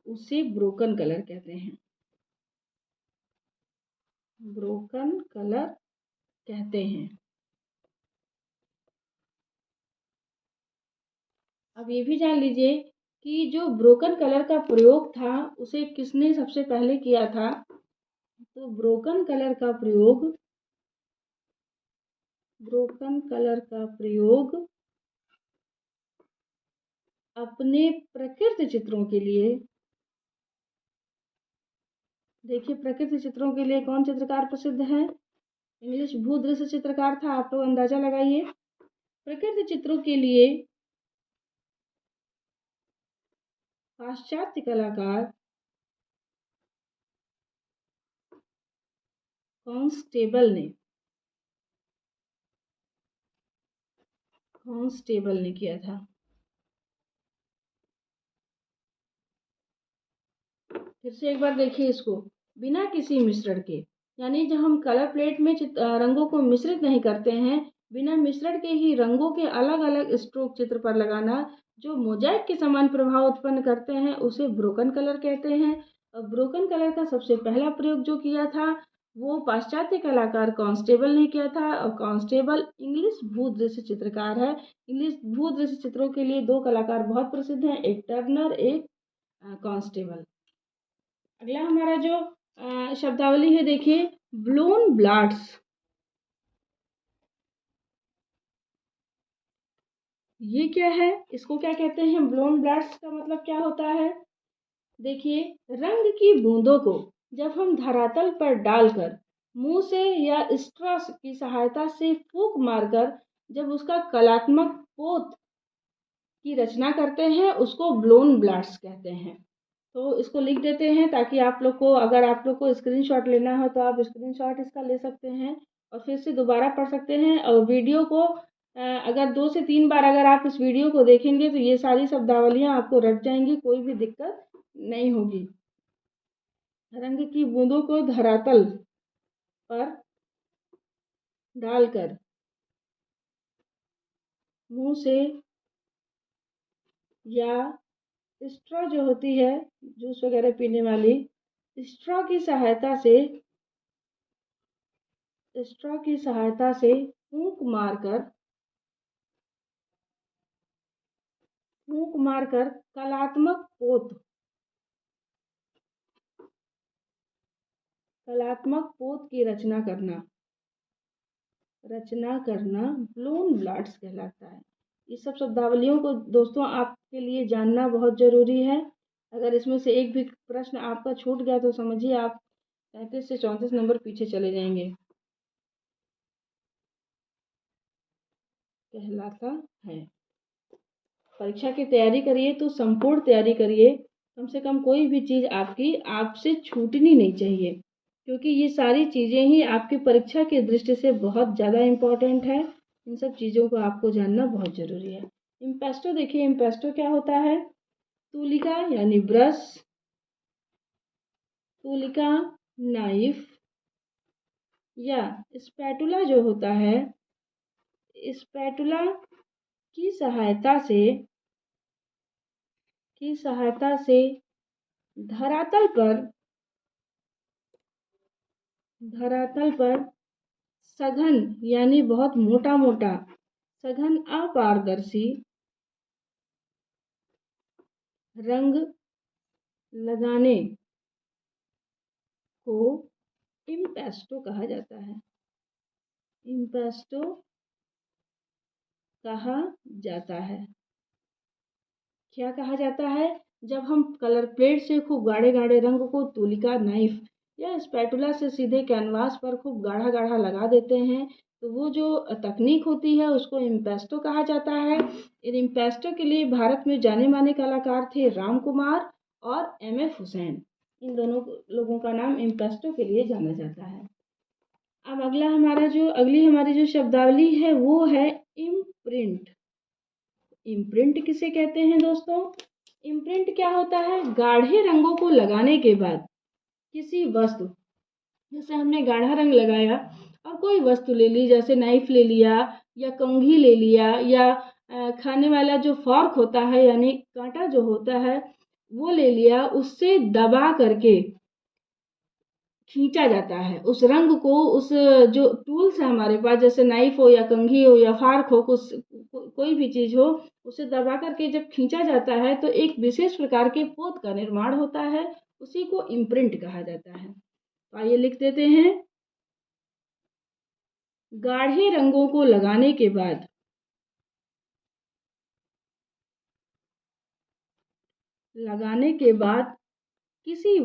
उसे ब्रोकन कलर कहते हैं, ब्रोकन कलर कहते हैं। अब ये भी जान लीजिए कि जो ब्रोकन कलर का प्रयोग था उसे किसने सबसे पहले किया था। तो ब्रोकन कलर का प्रयोग, ब्रोकन कलर का प्रयोग अपने प्रकृति चित्रों के लिए, देखिए प्रकृति चित्रों के लिए कौन चित्रकार प्रसिद्ध है? इंग्लिश भूदृश्य चित्रकार था, आप लोग अंदाजा लगाइए। प्रकृति चित्रों के लिए पाश्चात्य कलाकार कॉन्स्टेबल ने, कॉन्स्टेबल ने किया था। फिर से एक बार देखिए इसको, बिना किसी मिश्रण के, यानी जब हम कलर प्लेट में रंगों को मिश्रित नहीं करते हैं, बिना मिश्रण के ही रंगों के अलग अलग स्ट्रोक चित्र पर लगाना जो मोज़ेक के समान प्रभाव उत्पन्न करते हैं उसे ब्रोकन कलर कहते हैं। और ब्रोकन कलर का सबसे पहला प्रयोग जो किया था वो पाश्चात्य कलाकार कॉन्स्टेबल ने किया था, और कॉन्स्टेबल इंग्लिश भूदृश्य चित्रकार है। इंग्लिश भूदृश्य चित्रों के लिए दो कलाकार बहुत प्रसिद्ध हैं, एक टर्नर, एक कॉन्स्टेबल। अगला हमारा जो शब्दावली है देखिए, ब्लोन ब्लाट्स, ये क्या है, इसको क्या कहते हैं, ब्लोन ब्लास्ट का मतलब क्या होता है। देखिए, रंग की बूंदों को जब हम धरातल पर डालकर मुंह से या स्ट्रॉ की सहायता से फूंक मारकर जब उसका कलात्मक पोत की रचना करते हैं, उसको ब्लोन ब्लास्ट कहते हैं। तो इसको लिख देते हैं ताकि आप लोग को, अगर आप लोग को स्क्रीनशॉट लेना हो तो आप स्क्रीनशॉट इसका ले सकते हैं और फिर से दोबारा पढ़ सकते हैं। और वीडियो को अगर 2 से 3 बार अगर आप इस वीडियो को देखेंगे तो ये सारी शब्दावलियाँ आपको रट जाएंगी, कोई भी दिक्कत नहीं होगी। रंग की बूंदों को धरातल पर डालकर मुंह से या स्ट्रॉ जो होती है, जूस वगैरह पीने वाली, स्ट्रॉ की सहायता से फूंक मारकर कलात्मक पोत की रचना करना ब्लूम ब्लाट्स कहलाता है। इस सब शब्दावलियों को दोस्तों आपके लिए जानना बहुत ज़रूरी है। अगर इसमें से एक भी प्रश्न आपका छूट गया तो समझिए आप 35 से 34 नंबर पीछे चले जाएंगे। कहलाता है। परीक्षा की तैयारी करिए तो संपूर्ण तैयारी करिए, कम से कम कोई भी चीज़ आपकी आपसे छूटनी नहीं चाहिए, क्योंकि ये सारी चीज़ें ही आपकी परीक्षा की दृष्टि से बहुत ज़्यादा इम्पोर्टेंट है। इन सब चीज़ों को आपको जानना बहुत ज़रूरी है। इम्पेस्टो देखिए, इम्पेस्टो क्या होता है, तूलिका यानी ब्रश, तूलिका, नाइफ या स्पैटुला जो होता है, स्पैटुला की सहायता से धरातल पर सघन यानी बहुत मोटा मोटा, सघन अपारदर्शी रंग लगाने को इम्पेस्टो कहा जाता है। इम्पेस्टो कहा जाता है। क्या कहा जाता है, जब हम कलर प्लेट से खूब गाढ़े गाढ़े रंग को तूलिका, नाइफ या स्पैटुला से सीधे कैनवास पर खूब गाढ़ा गाढ़ा लगा देते हैं, तो वो जो तकनीक होती है उसको इम्पेस्टो कहा जाता है। इन इम्पेस्टो के लिए भारत में जाने माने कलाकार थे राम कुमार और एम.एफ. हुसैन। इन दोनों लोगों का नाम इम्पेस्टो के लिए जाना जाता है। अब अगली हमारी जो शब्दावली है वो है इम्प्रिंट। इम्प्रिंट किसे कहते हैं दोस्तों, इम्प्रिंट क्या होता है, गाढ़े रंगों को लगाने के बाद किसी वस्तु, जैसे हमने गाढ़ा रंग लगाया और कोई वस्तु ले ली, जैसे नाइफ ले लिया या कंघी ले लिया या खाने वाला जो फॉर्क होता है यानी कांटा जो होता है वो ले लिया, उससे दबा करके खींचा जाता है उस रंग को। उस जो टूल्स है हमारे पास, जैसे नाइफ हो या कंघी हो या फार्क हो, कोई भी चीज़ हो, उसे दबा करके जब खींचा जाता है तो एक विशेष प्रकार के पोत का निर्माण होता है, उसी को इम्प्रिंट कहा जाता है। तो आइए लिख देते हैं, गाढ़े रंगों को लगाने के बाद किसी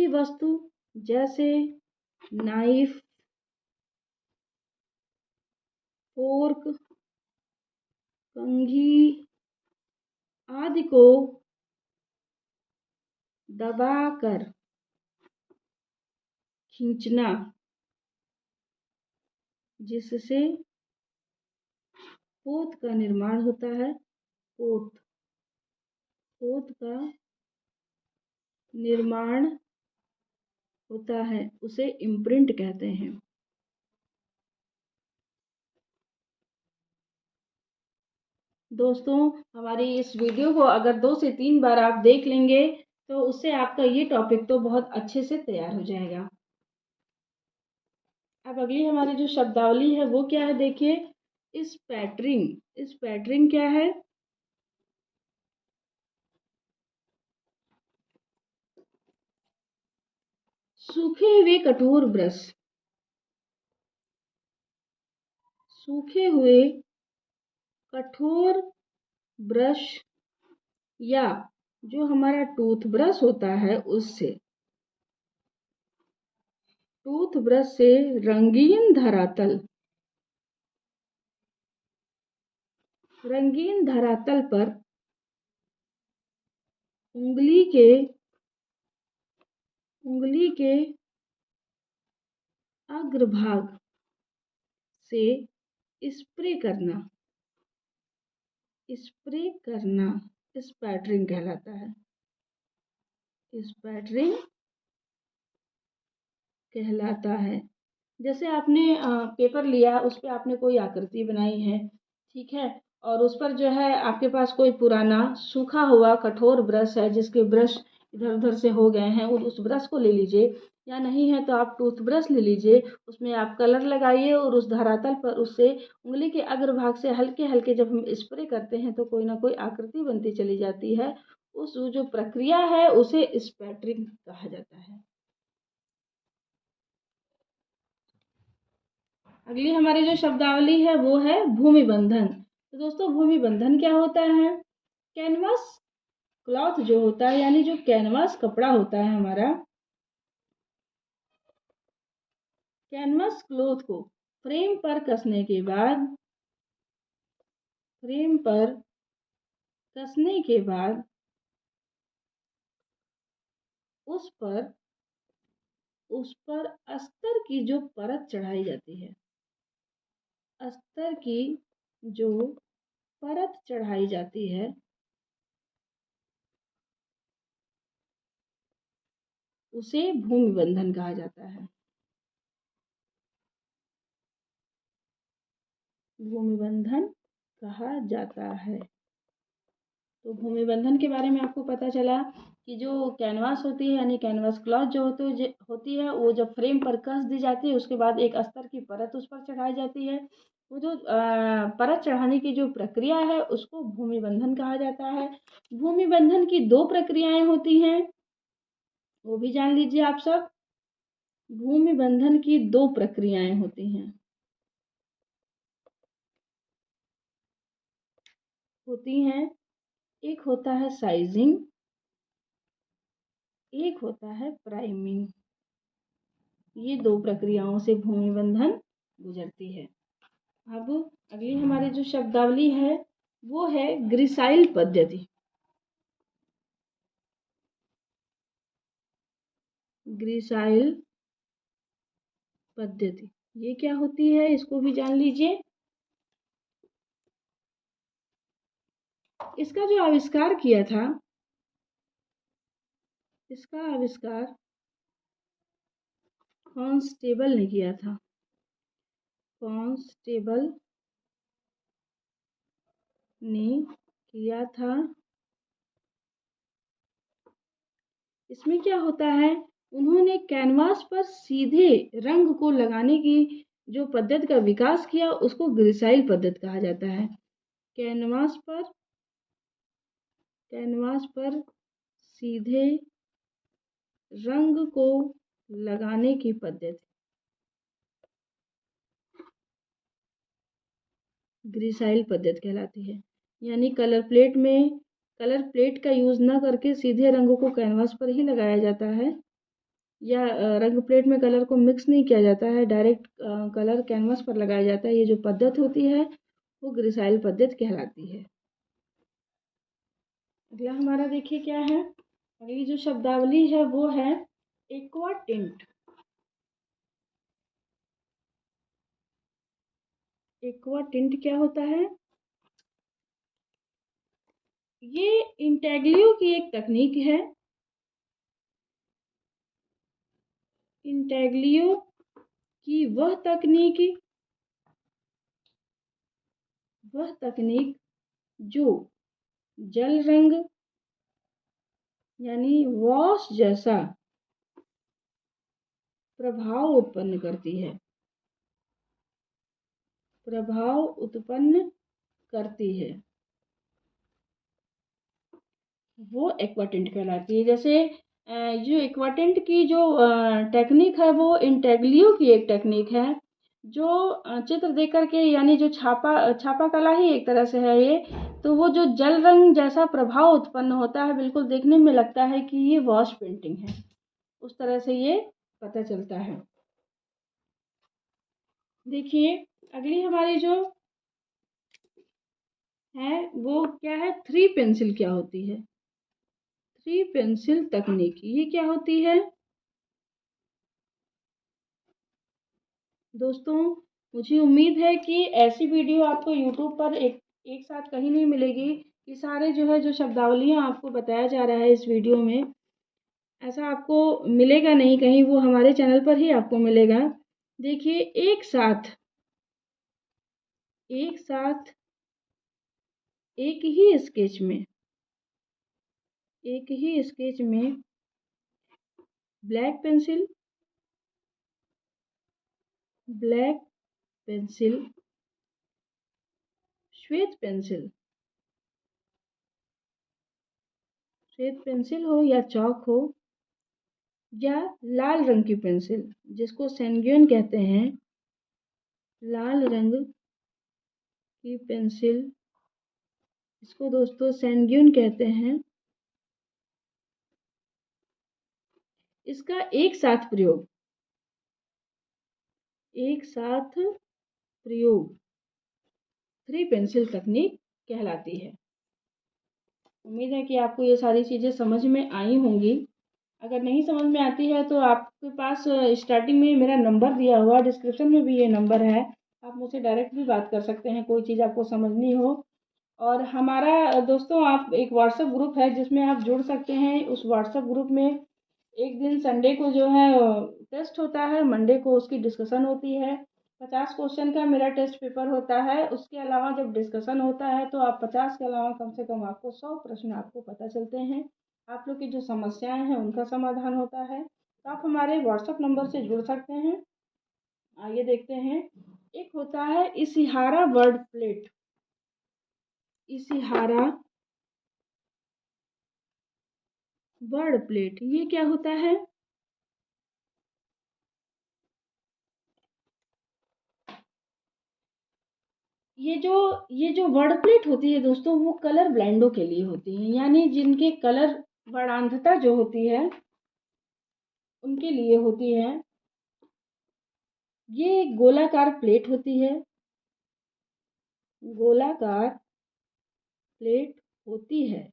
वस्तु जैसे नाइफ, फोर्क, कंघी आदि को दबाकर खींचना, जिससे पोत का निर्माण होता है। पोत का निर्माण होता है, उसे इम्प्रिंट कहते हैं। दोस्तों, हमारी इस वीडियो को अगर 2 से 3 बार आप देख लेंगे तो उससे आपका ये टॉपिक तो बहुत अच्छे से तैयार हो जाएगा। अब अगली हमारी जो शब्दावली है वो क्या है, देखिए, स्पैटरिंग क्या है, सूखे हुए कठोर ब्रश सूखे हुए कठोर ब्रश या जो हमारा टूथब्रश होता है उससे, टूथब्रश से रंगीन धरातल पर उंगली के अग्रभाग से स्प्रे करना स्पैटरिंग कहलाता है। स्पैटरिंग कहलाता है। जैसे आपने पेपर लिया, उस पर आपने कोई आकृति बनाई है, ठीक है, और उस पर जो है आपके पास कोई पुराना सूखा हुआ कठोर ब्रश है जिसके ब्रश इधर उधर से हो गए हैं, और उस ब्रश को ले लीजिए, या नहीं है तो आप टूथब्रश ले लीजिए, उसमें आप कलर लगाइए और उस धरातल पर उससे उंगली के अग्रभाग से हल्के हल्के जब हम स्प्रे करते हैं तो कोई ना कोई आकृति बनती चली जाती है। उस जो प्रक्रिया है उसे स्पैटरिंग कहा जाता है। अगली हमारी जो शब्दावली है वो है भूमि बंधन। तो दोस्तों, भूमि बंधन क्या होता है? कैनवास क्लॉथ जो होता है, यानी जो कैनवास कपड़ा होता है हमारा, कैनवास क्लॉथ को फ्रेम पर कसने के बाद उस पर अस्तर की जो परत चढ़ाई जाती है, अस्तर की जो परत चढ़ाई जाती है उसे भूमि बंधन कहा जाता है। भूमि बंधन कहा जाता है। तो भूमि बंधन के बारे में आपको पता चला कि जो कैनवास होती है, यानी कैनवास क्लॉथ जो होती है, वो जब फ्रेम पर कस दी जाती है उसके बाद एक अस्तर की परत उस पर चढ़ाई जाती है। वो जो परत चढ़ाने की जो प्रक्रिया है उसको भूमि बंधन कहा जाता है। भूमि बंधन की दो प्रक्रियाएं होती हैं, वो भी जान लीजिए आप सब। भूमि बंधन की दो प्रक्रियाएं होती हैं, एक होता है साइजिंग, एक होता है प्राइमिंग। ये दो प्रक्रियाओं से भूमि बंधन गुजरती है। अब अगली हमारी जो शब्दावली है वो है ग्रिसाइल पद्धति। ग्रिसाइल पद्धति ये क्या होती है, इसको भी जान लीजिए। इसका जो आविष्कार किया था, इसका आविष्कार कॉन्स्टेबल ने किया था। कॉन्स्टेबल ने किया था। इसमें क्या होता है, उन्होंने कैनवास पर सीधे रंग को लगाने की जो पद्धति का विकास किया उसको ग्रिसाइल पद्धति कहा जाता है। कैनवास पर सीधे रंग को लगाने की पद्धति ग्रिसाइल पद्धति कहलाती है। यानी कलर प्लेट का यूज न करके सीधे रंगों को कैनवास पर ही लगाया जाता है, या रंग प्लेट में कलर को मिक्स नहीं किया जाता है, डायरेक्ट कलर कैनवास पर लगाया जाता है। ये जो पद्धति होती है वो ग्रिसाइल पद्धति कहलाती है। अगला हमारा देखिए क्या है, अगली जो शब्दावली है वो है एक्वा टिंट। एक्वा टिंट क्या होता है? ये इंटेग्लियो की एक तकनीक है। इंटेग्लियो की वह तकनीक जो जल रंग यानी वॉश जैसा प्रभाव उत्पन्न करती है, वो एक्वाटिंट कहलाती है। जैसे जो एक्वाटिंट की जो टेक्निक है वो इंटेग्लियो की एक टेक्निक है, जो चित्र देख करके, यानी जो छापा कला ही एक तरह से है ये, तो वो जो जल रंग जैसा प्रभाव उत्पन्न होता है, बिल्कुल देखने में लगता है कि ये वॉश पेंटिंग है, उस तरह से ये पता चलता है। देखिए, अगली हमारी जो है वो क्या है, थ्री पेंसिल क्या होती है। थ्री पेंसिल तकनीक ये क्या होती है दोस्तों? मुझे उम्मीद है कि ऐसी वीडियो आपको यूट्यूब पर एक एक साथ कहीं नहीं मिलेगी कि सारे जो है, जो शब्दावलियाँ आपको बताया जा रहा है इस वीडियो में, ऐसा आपको मिलेगा नहीं कहीं, वो हमारे चैनल पर ही आपको मिलेगा। देखिए, एक साथ एक ही स्केच में ब्लैक पेंसिल, ब्लैक पेंसिल, श्वेत पेंसिल, श्वेत पेंसिल हो या चौक हो, या लाल रंग की पेंसिल जिसको सेंगुइन कहते हैं, लाल रंग की पेंसिल, इसको दोस्तों सेंगुइन कहते हैं। इसका एक साथ प्रयोग थ्री पेंसिल तकनीक कहलाती है। उम्मीद है कि आपको ये सारी चीज़ें समझ में आई होंगी। अगर नहीं समझ में आती है तो आपके पास स्टार्टिंग में मेरा नंबर दिया हुआ, डिस्क्रिप्शन में भी ये नंबर है, आप मुझसे डायरेक्ट भी बात कर सकते हैं, कोई चीज़ आपको समझनी हो। और हमारा दोस्तों, आप एक व्हाट्सएप ग्रुप है जिसमें आप जुड़ सकते हैं। उस व्हाट्सएप ग्रुप में एक दिन संडे को जो है टेस्ट होता है, मंडे को उसकी डिस्कशन होती है। 50 क्वेश्चन का मेरा टेस्ट पेपर होता है। उसके अलावा जब डिस्कशन होता है तो आप 50 के अलावा कम से कम आपको 100 प्रश्न आपको पता चलते हैं। आप लोग की जो समस्याएं हैं उनका समाधान होता है। तो आप हमारे व्हाट्सएप नंबर से जुड़ सकते हैं। आइए देखते हैं। एक होता है इसिहारा वर्ड प्लेट। इसिहारा वर्ड प्लेट ये क्या होता है? ये जो वर्ड प्लेट होती है दोस्तों, वो कलर ब्लाइंडों के लिए होती है, यानी जिनके कलर वर्णांधता जो होती है उनके लिए होती है। ये एक गोलाकार प्लेट होती है, गोलाकार प्लेट होती है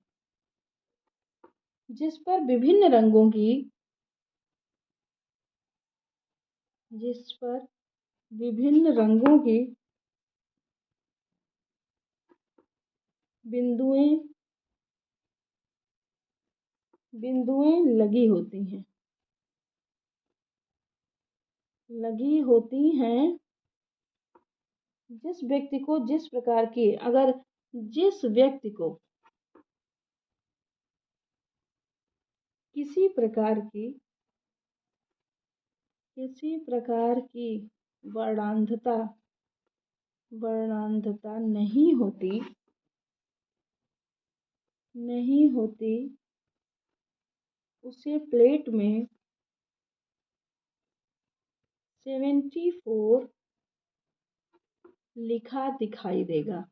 जिस पर जिस पर विभिन्न रंगों की बिंदुएं बिंदुएं लगी होती हैं। जिस व्यक्ति को जिस प्रकार की अगर जिस व्यक्ति को किसी प्रकार की वर्णांधता वर्णांधता नहीं होती, उसे प्लेट में 74 लिखा दिखाई देगा।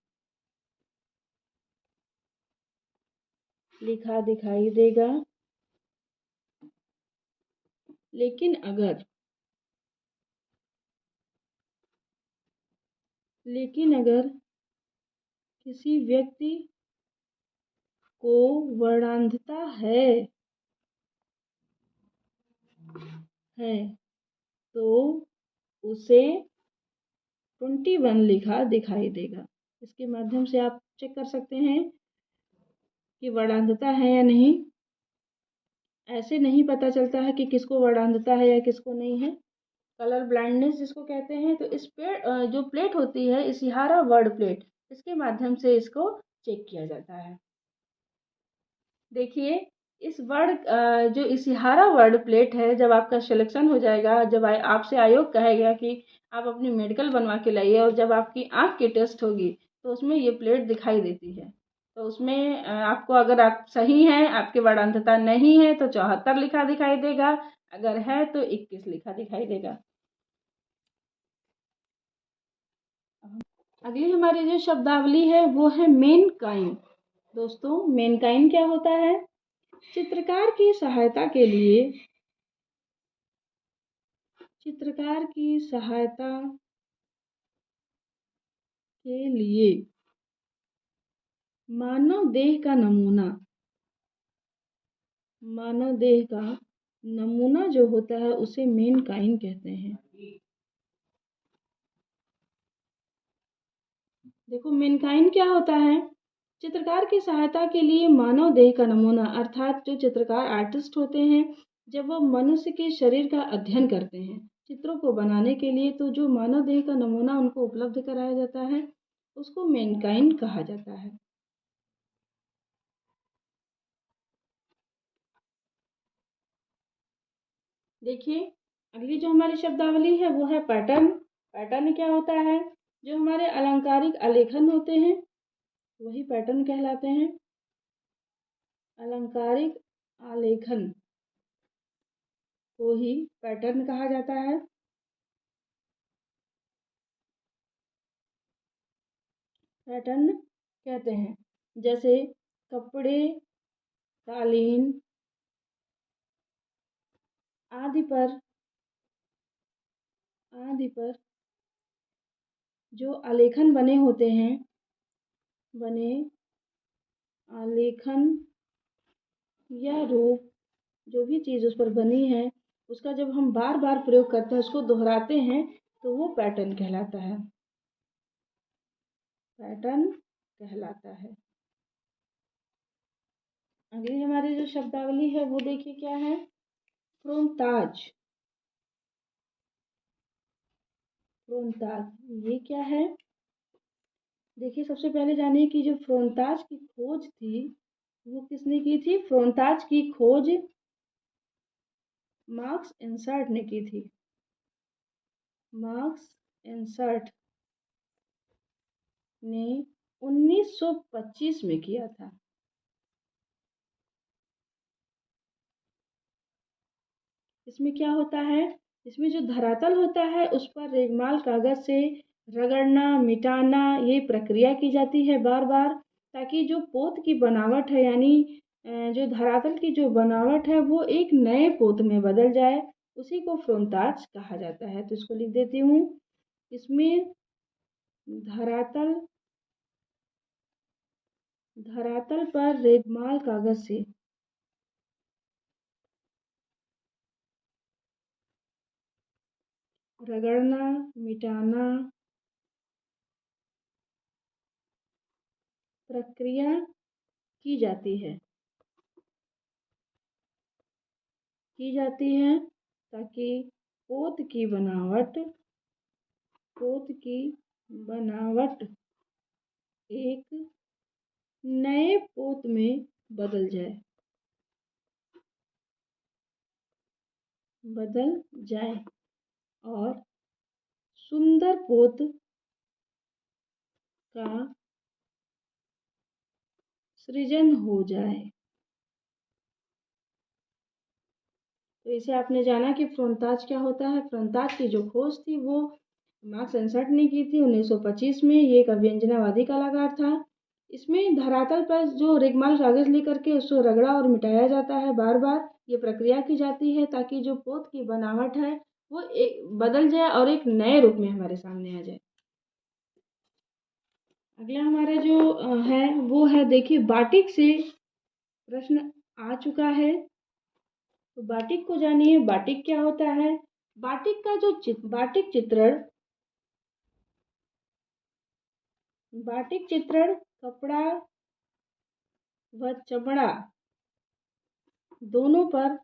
लेकिन अगर किसी व्यक्ति को वर्णांधता है तो उसे 21 लिखा दिखाई देगा। इसके माध्यम से आप चेक कर सकते हैं कि वर्णांधता है या नहीं। ऐसे नहीं पता चलता है कि किसको वर्णांधता है या किसको नहीं है, कलर ब्लाइंडनेस जिसको कहते हैं। तो इस पे जो प्लेट होती है इसिहारा वर्ड प्लेट, इसके माध्यम से इसको चेक किया जाता है। देखिए, इस जो इसिहारा वर्ड प्लेट है, जब आपका सिलेक्शन हो जाएगा, जब आपसे आयोग कहेगा कि आप अपनी मेडिकल बनवा के लाइए, और जब आपकी आँख की टेस्ट होगी तो उसमें ये प्लेट दिखाई देती है। तो उसमें आपको, अगर आप सही हैं, आपके वर्णांधता नहीं है, तो 74 लिखा दिखाई देगा, अगर है तो 21 लिखा दिखाई देगा। अगली हमारी जो शब्दावली है वो है मेनकाइन। दोस्तों, मेनकाइन क्या होता है? चित्रकार की सहायता के लिए, चित्रकार की सहायता के लिए मानव देह का नमूना, मानव देह का नमूना जो होता है उसे मेनकाइन कहते हैं। देखो, मेनकाइन क्या होता है? चित्रकार की सहायता के लिए मानव देह का नमूना, अर्थात जो चित्रकार आर्टिस्ट होते हैं, जब वह मनुष्य के शरीर का अध्ययन करते हैं चित्रों को बनाने के लिए, तो जो मानव देह का नमूना उनको उपलब्ध कराया जाता है उसको मेनकाइन कहा जाता है। देखिए, अगली जो हमारी शब्दावली है वो है पैटर्न। पैटर्न क्या होता है? जो हमारे अलंकारिक आलेखन होते हैं वही पैटर्न कहलाते हैं। अलंकारिक आलेखन को ही पैटर्न कहा जाता है। पैटर्न कहते हैं, जैसे कपड़े, कालीन आदि पर, आदि पर जो आलेखन बने होते हैं, बने आलेखन या रूप, जो भी चीज़ उस पर बनी है उसका जब हम बार बार प्रयोग करते हैं, उसको दोहराते हैं, तो वो पैटर्न कहलाता है। पैटर्न कहलाता है। अगली हमारी जो शब्दावली है वो देखिए क्या है? फ्रोंताज। फ्रोंताज ये क्या है? देखिए, सबसे पहले जानिए कि जो फ्रोंताज की खोज थी वो किसने की थी? फ्रोंताज की खोज मार्क्स एंसर्ट ने की थी। मार्क्स एंसर्ट ने 1925 में किया था। इसमें क्या होता है? इसमें जो धरातल होता है उस पर रेगमाल कागज से रगड़ना, मिटाना, ये प्रक्रिया की जाती है बार बार, ताकि जो पोत की बनावट है, यानी जो धरातल की जो बनावट है वो एक नए पोत में बदल जाए, उसी को फ्रोंताज कहा जाता है। तो इसको लिख देती हूँ। इसमें धरातल, धरातल पर रेगमाल कागज से रगड़ना, मिटाना प्रक्रिया की जाती है, की जाती है, ताकि पोत की बनावट, पोत की बनावट एक नए पोत में बदल जाए, बदल जाए और सुंदर पोत का सृजन हो जाए। तो इसे आपने जाना कि फ्रोंताज क्या होता है। फ्रोंताज की जो खोज थी वो मार्क्स एंसर्ट ने की थी 1925 में। ये एक अभिव्यंजनावादी कलाकार था। इसमें धरातल पर जो रेगमाल कागज लेकर के उसको रगड़ा और मिटाया जाता है बार बार, ये प्रक्रिया की जाती है ताकि जो पोत की बनावट है वो एक बदल जाए और एक नए रूप में हमारे सामने आ जाए। अगला हमारा जो है वो है, देखिए, बाटिक से प्रश्न आ चुका है। तो बाटिक को जानिए, बाटिक क्या होता है? बाटिक का जो बाटिक चित्रण, बाटिक चित्रण कपड़ा व चमड़ा दोनों पर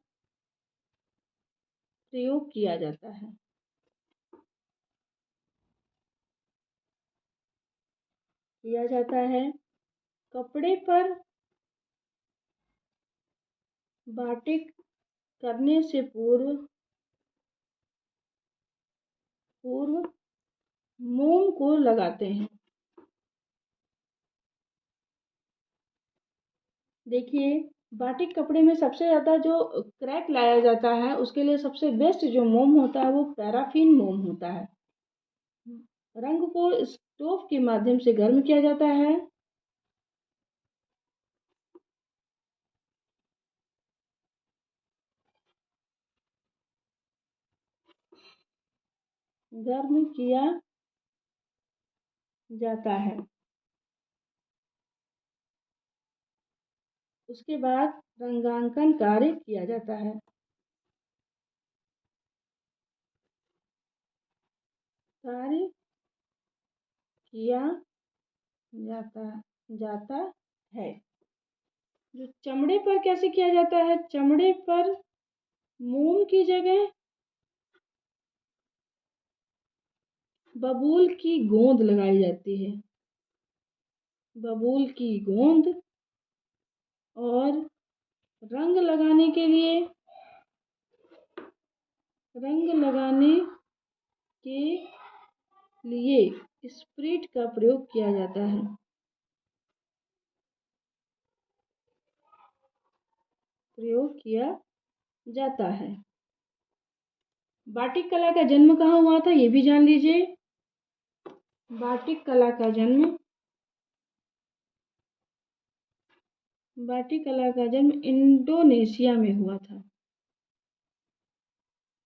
प्रयोग किया जाता है। किया जाता है। कपड़े पर बाटिक करने से पूर्व, पूर्व मोम को लगाते हैं। देखिए, बाटिक कपड़े में सबसे ज़्यादा जो क्रैक लाया जाता है उसके लिए सबसे बेस्ट जो मोम होता है वो पैराफिन मोम होता है। रंग को स्टोव के माध्यम से गर्म किया जाता है। गर्म किया जाता है। उसके बाद रंगांकन कार्य किया जाता है। कार्य किया जाता जाता है। जो चमड़े पर कैसे किया जाता है? चमड़े पर मोम की जगह बबूल की गोंद लगाई जाती है। बबूल की गोंद। और रंग लगाने के लिए स्प्रिट का प्रयोग किया जाता है। बाटिक कला का जन्म कहाँ हुआ था, ये भी जान लीजिए। बाटिक कला का जन्म इंडोनेशिया में हुआ था।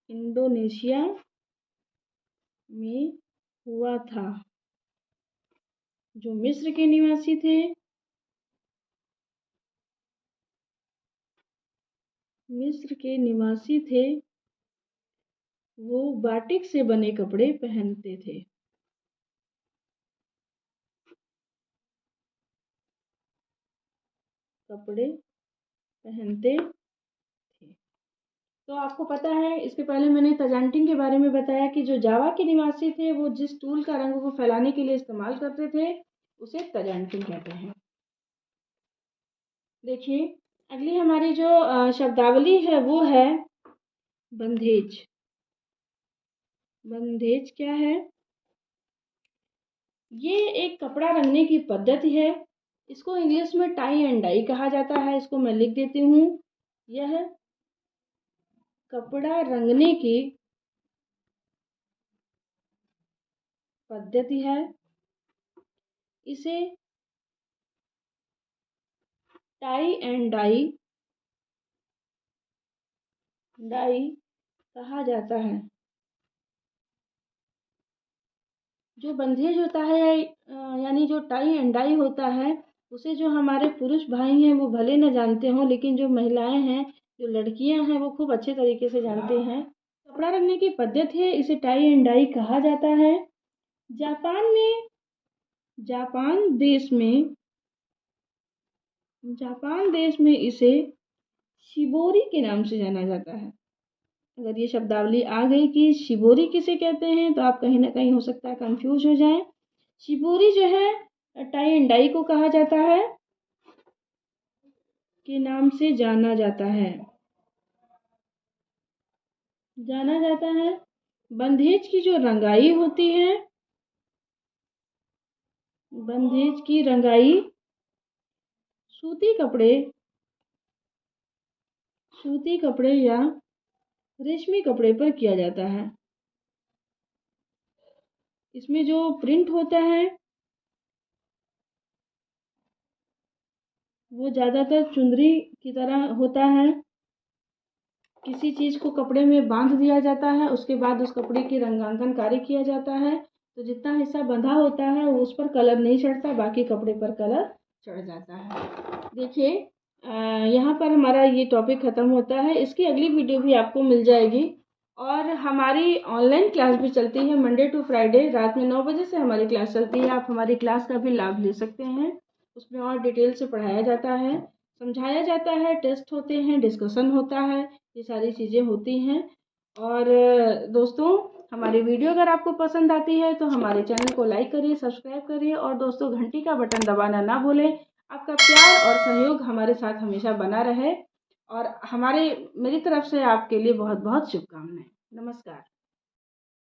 इंडोनेशिया में हुआ था। जो मिस्र के निवासी थे वो बाटिक से बने कपड़े पहनते थे। तो आपको पता है, इसके पहले मैंने तजांटिंग के बारे में बताया कि जो जावा के निवासी थे वो जिस टूल का रंग को फैलाने के लिए इस्तेमाल करते थे उसे तजांटिंग कहते हैं। देखिए, अगली हमारी जो शब्दावली है वो है बंधेज। बंधेज क्या है? ये एक कपड़ा रंगने की पद्धति है। इसको इंग्लिश में टाई एंड डाई कहा जाता है। इसको मैं लिख देती हूँ। यह कपड़ा रंगने की पद्धति है। इसे टाई एंड डाई कहा जाता है। जो बंधेज होता है यानी जो टाई एंड डाई होता है उसे जो हमारे पुरुष भाई हैं वो भले न जानते हों, लेकिन जो महिलाएं हैं, जो लड़कियां हैं, वो खूब अच्छे तरीके से जानते हैं। कपड़ा रंगने की पद्धति है, इसे टाई एंड डाई कहा जाता है। जापान देश में इसे शिबोरी के नाम से जाना जाता है। अगर ये शब्दावली आ गई कि शिबोरी किसे कहते हैं तो आप कहीं ना कहीं हो सकता है कंफ्यूज हो जाएं। शिबोरी जो है टाई एंड डाई को कहा जाता है के नाम से जाना जाता है। बंधेज की जो रंगाई होती है, बंधेज की रंगाई सूती कपड़े या रेशमी कपड़े पर किया जाता है। इसमें जो प्रिंट होता है वो ज़्यादातर चुंदरी की तरह होता है। किसी चीज़ को कपड़े में बांध दिया जाता है, उसके बाद उस कपड़े की रंगांकन कार्य किया जाता है। तो जितना हिस्सा बंधा होता है उस पर कलर नहीं चढ़ता, बाकी कपड़े पर कलर चढ़ जाता है। देखिए, यहाँ पर हमारा ये टॉपिक ख़त्म होता है। इसकी अगली वीडियो भी आपको मिल जाएगी। और हमारी ऑनलाइन क्लास भी चलती है मंडे टू फ्राइडे, रात में 9 बजे से हमारी क्लास चलती है। आप हमारी क्लास का भी लाभ ले सकते हैं। उसमें और डिटेल से पढ़ाया जाता है, समझाया जाता है, टेस्ट होते हैं, डिस्कशन होता है, ये सारी चीज़ें होती हैं। और दोस्तों, हमारी वीडियो अगर आपको पसंद आती है तो हमारे चैनल को लाइक करिए, सब्सक्राइब करिए और दोस्तों घंटी का बटन दबाना ना भूलें। आपका प्यार और सहयोग हमारे साथ हमेशा बना रहे और मेरी तरफ से आपके लिए बहुत बहुत शुभकामनाएं। नमस्कार।